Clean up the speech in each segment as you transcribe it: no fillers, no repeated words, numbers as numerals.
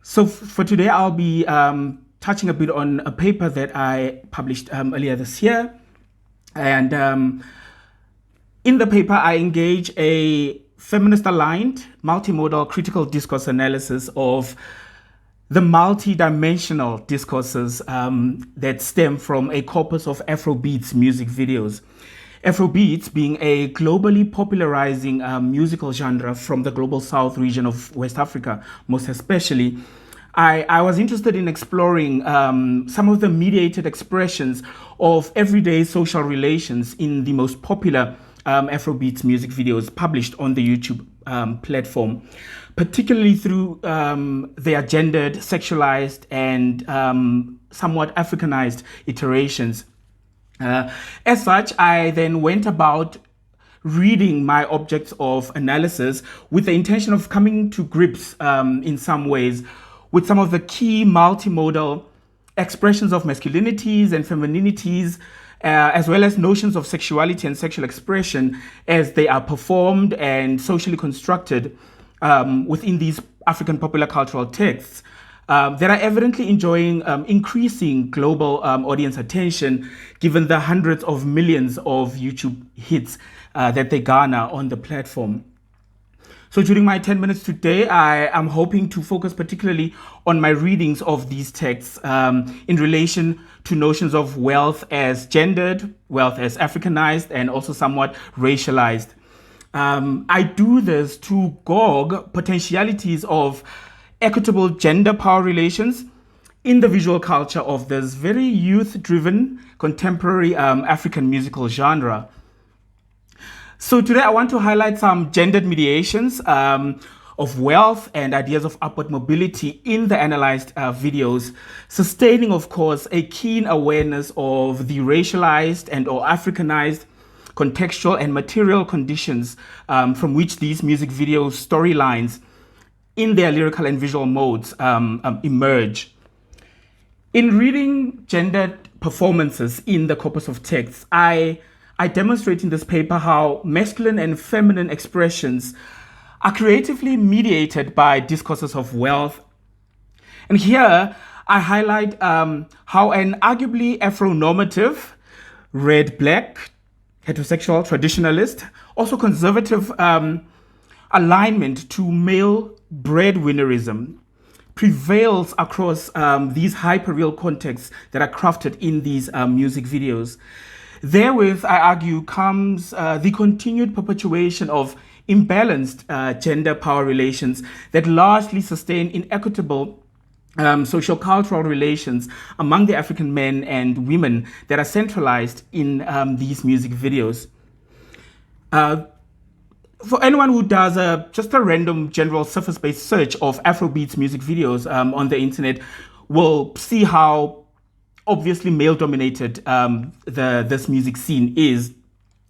So for today, I'll be touching a bit on a paper that I published earlier this year. And in the paper, I engage a feminist-aligned, multimodal critical discourse analysis of the multi-dimensional discourses that stem from a corpus of Afrobeats music videos. Afrobeats being a globally popularizing musical genre from the global south region of West Africa, most especially. I was interested in exploring some of the mediated expressions of everyday social relations in the most popular Afrobeats music videos published on the YouTube platform, particularly through their gendered, sexualized, and somewhat Africanized iterations. As such, I then went about reading my objects of analysis with the intention of coming to grips in some ways with some of the key multimodal expressions of masculinities and femininities, as well as notions of sexuality and sexual expression as they are performed and socially constructed within these African popular cultural texts that are evidently enjoying increasing global audience attention given the hundreds of millions of YouTube hits that they garner on the platform. So during my 10 minutes today, I am hoping to focus particularly on my readings of these texts in relation to notions of wealth as gendered, wealth as Africanized, and also somewhat racialized. I do this to gauge potentialities of equitable gender power relations in the visual culture of this very youth-driven contemporary African musical genre. So today I want to highlight some gendered mediations of wealth and ideas of upward mobility in the analyzed videos, sustaining, of course, a keen awareness of the racialized and or Africanized contextual and material conditions from which these music video storylines in their lyrical and visual modes emerge. In reading gendered performances in the corpus of texts, I demonstrate in this paper how masculine and feminine expressions are creatively mediated by discourses of wealth. And here I highlight how an arguably Afro-normative, red-black, heterosexual traditionalist, also conservative alignment to male breadwinnerism prevails across these hyperreal contexts that are crafted in these music videos. Therewith, I argue, comes the continued perpetuation of imbalanced gender power relations that largely sustain inequitable social-cultural relations among the African men and women that are centralized in these music videos. For anyone who does just a random general surface-based search of Afrobeats music videos on the internet will see how obviously male-dominated this music scene is.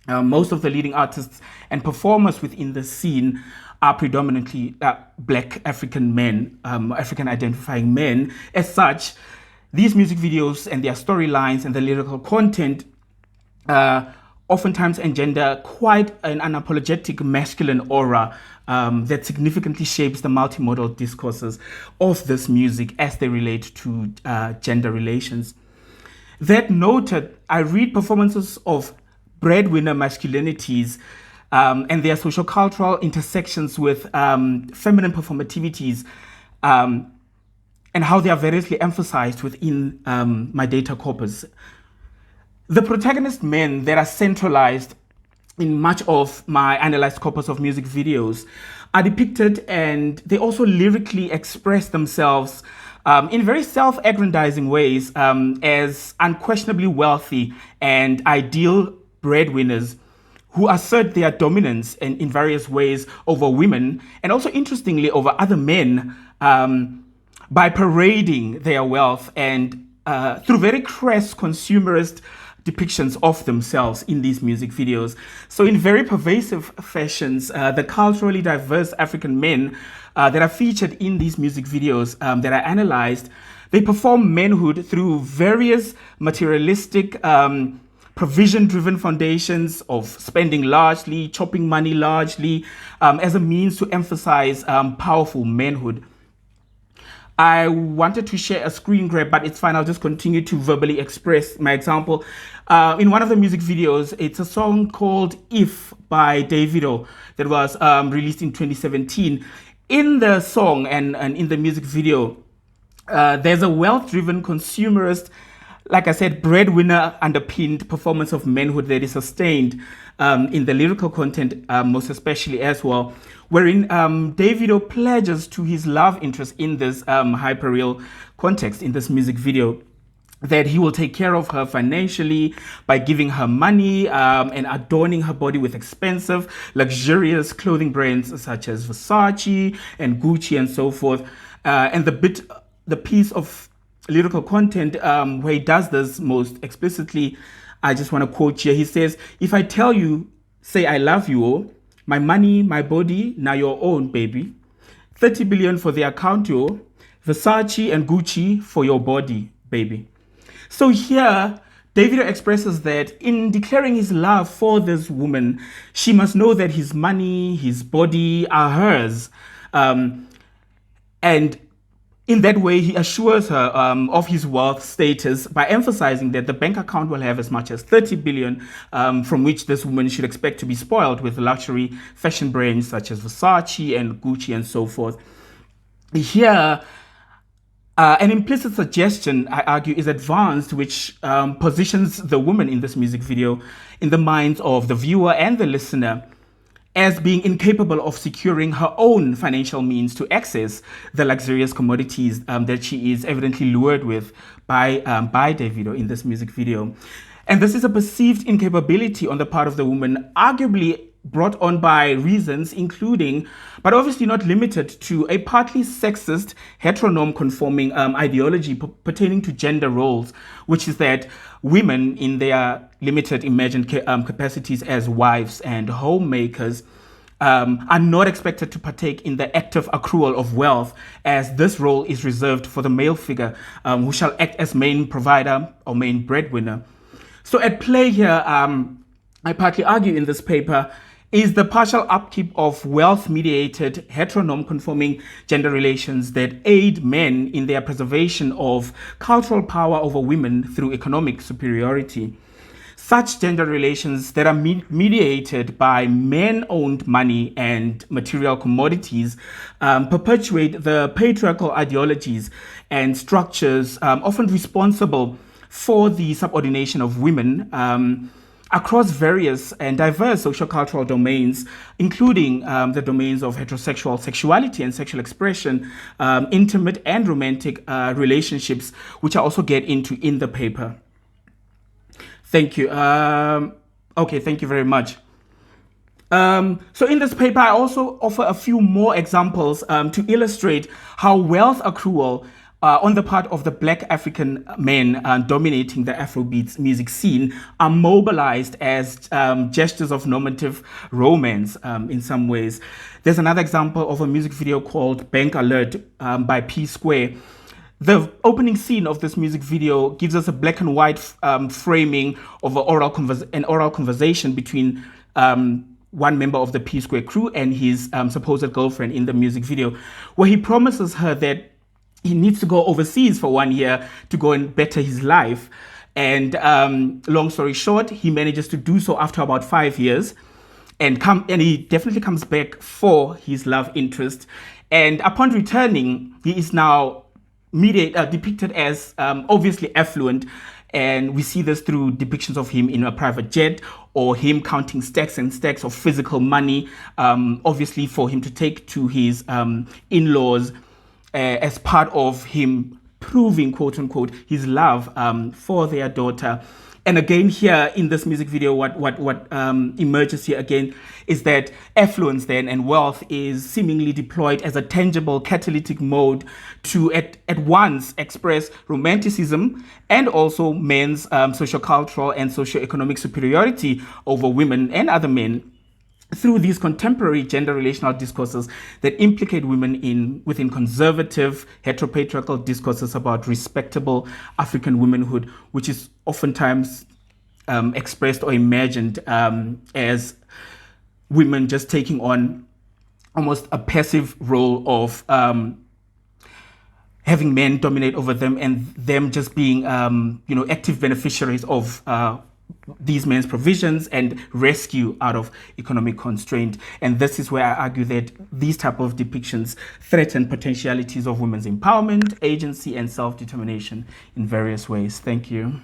Most of the leading artists and performers within the scene are predominantly Black African men, African-identifying men. As such, these music videos and their storylines and the lyrical content oftentimes engender quite an unapologetic masculine aura that significantly shapes the multimodal discourses of this music as they relate to gender relations. That noted, I read performances of breadwinner masculinities and their social-cultural intersections with feminine performativities and how they are variously emphasized within my data corpus. The protagonist men that are centralized in much of my analyzed corpus of music videos are depicted, and they also lyrically express themselves in very self-aggrandizing ways as unquestionably wealthy and ideal breadwinners who assert their dominance in various ways over women and also, interestingly, over other men by parading their wealth and through very crass consumerist depictions of themselves in these music videos. So in very pervasive fashions, the culturally diverse African men that are featured in these music videos that are analyzed, they perform manhood through various materialistic, provision-driven foundations of spending largely, chopping money largely, as a means to emphasize powerful manhood. I wanted to share a screen grab, but it's fine. I'll just continue to verbally express my example. In one of the music videos, it's a song called If by Davido that was released in 2017. In the song and in the music video, there's a wealth-driven consumerist, like I said, breadwinner underpinned performance of manhood that is sustained in the lyrical content, most especially as well, wherein Davido pledges to his love interest in this hyperreal context in this music video that he will take care of her financially by giving her money and adorning her body with expensive, luxurious clothing brands such as Versace and Gucci and so forth. And the piece of lyrical content where he does this most explicitly, I just want to quote here. He says, "If I tell you, say I love you, oh, my money, my body, now your own, baby. 30 billion for the account, yo. Versace and Gucci for your body, baby." So here, Davido expresses that in declaring his love for this woman, she must know that his money, his body are hers. And in that way, he assures her of his wealth status by emphasizing that the bank account will have as much as 30 billion, from which this woman should expect to be spoiled with luxury fashion brands such as Versace and Gucci and so forth. Here, an implicit suggestion, I argue, is advanced, which positions the woman in this music video in the minds of the viewer and the listener as being incapable of securing her own financial means to access the luxurious commodities that she is evidently lured with by Davido in this music video. And this is a perceived incapability on the part of the woman, arguably brought on by reasons including, but obviously not limited to, a partly sexist, heteronorm conforming ideology pertaining to gender roles, which is that women in their limited imagined capacities as wives and homemakers are not expected to partake in the active accrual of wealth, as this role is reserved for the male figure who shall act as main provider or main breadwinner. So at play here, I partly argue in this paper, is the partial upkeep of wealth-mediated, heteronorm-conforming gender relations that aid men in their preservation of cultural power over women through economic superiority. Such gender relations that are mediated by men-owned money and material commodities perpetuate the patriarchal ideologies and structures often responsible for the subordination of women across various and diverse social-cultural domains, including the domains of heterosexual sexuality and sexual expression, intimate and romantic relationships, which I also get into in the paper. Thank you. Okay, thank you very much. So in this paper, I also offer a few more examples to illustrate how wealth accrual on the part of the Black African men dominating the Afrobeats music scene are mobilized as gestures of normative romance in some ways. There's another example of a music video called Bank Alert by P Square. The opening scene of this music video gives us a black and white framing of an oral conversation between one member of the P Square crew and his supposed girlfriend in the music video, where he promises her that he needs to go overseas for 1 year to go and better his life. And long story short, he manages to do so after about 5 years, and he definitely comes back for his love interest. And upon returning, he is now depicted as obviously affluent, and we see this through depictions of him in a private jet or him counting stacks and stacks of physical money, obviously for him to take to his in-laws as part of him proving, quote unquote, his love for their daughter. And again, here in this music video, what emerges here again is that affluence then and wealth is seemingly deployed as a tangible catalytic mode to at once express romanticism and also men's socio-cultural and socio-economic superiority over women and other men through these contemporary gender-relational discourses that implicate women within conservative, heteropatriarchal discourses about respectable African womanhood, which is oftentimes expressed or imagined as women just taking on almost a passive role of having men dominate over them and them just being, active beneficiaries of these men's provisions and rescue out of economic constraint. And this is where I argue that these type of depictions threaten potentialities of women's empowerment, agency, and self-determination in various ways. Thank you.